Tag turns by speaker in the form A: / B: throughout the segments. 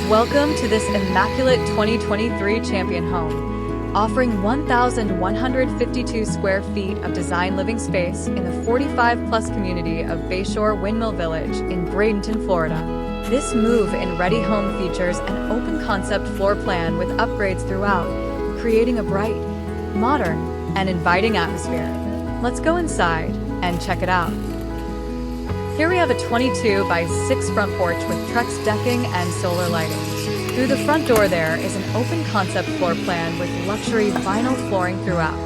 A: Welcome to this immaculate 2023 Champion home, offering 1,152 square feet of design living space in the 45-plus community of Bayshore Windmill Village in Bradenton, Florida. This move-in ready home features an open-concept floor plan with upgrades throughout, creating a bright, modern, and inviting atmosphere. Let's go inside and check it out. Here we have a 22 by 6 front porch with Trex decking and solar lighting. Through the front door there is an open concept floor plan with luxury vinyl flooring throughout.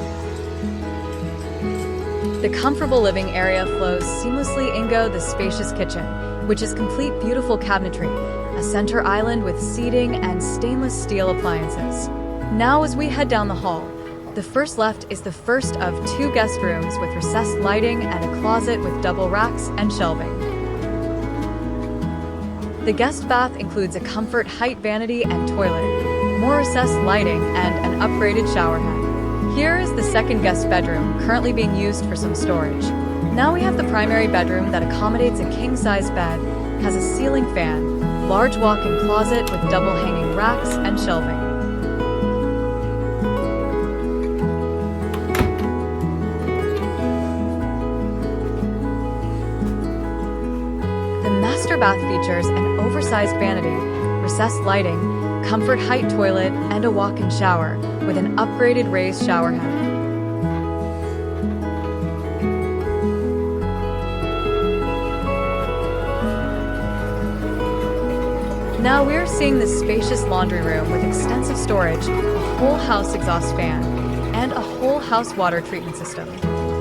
A: The comfortable living area flows seamlessly into the spacious kitchen, which is complete beautiful cabinetry, a center island with seating and stainless steel appliances. Now as we head down the hall, the first left is the first of 2 guest rooms with recessed lighting and a closet with double racks and shelving. The guest bath includes a comfort height vanity and toilet, more recessed lighting, and an upgraded shower head. Here is the second guest bedroom, currently being used for some storage. Now we have the primary bedroom that accommodates a king-size bed, has a ceiling fan, large walk-in closet with double hanging racks and shelving. The master bath features an oversized vanity, recessed lighting, comfort height toilet, and a walk-in shower with an upgraded raised shower head. Now we're seeing the spacious laundry room with extensive storage, a whole house exhaust fan, and a whole house water treatment system.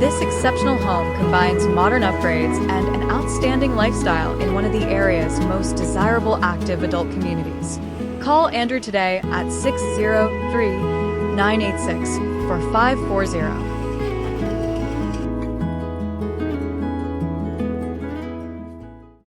A: This exceptional home combines modern upgrades and an outstanding lifestyle in one of the area's most desirable active adult communities. Call Andrew today at 603-986-4540.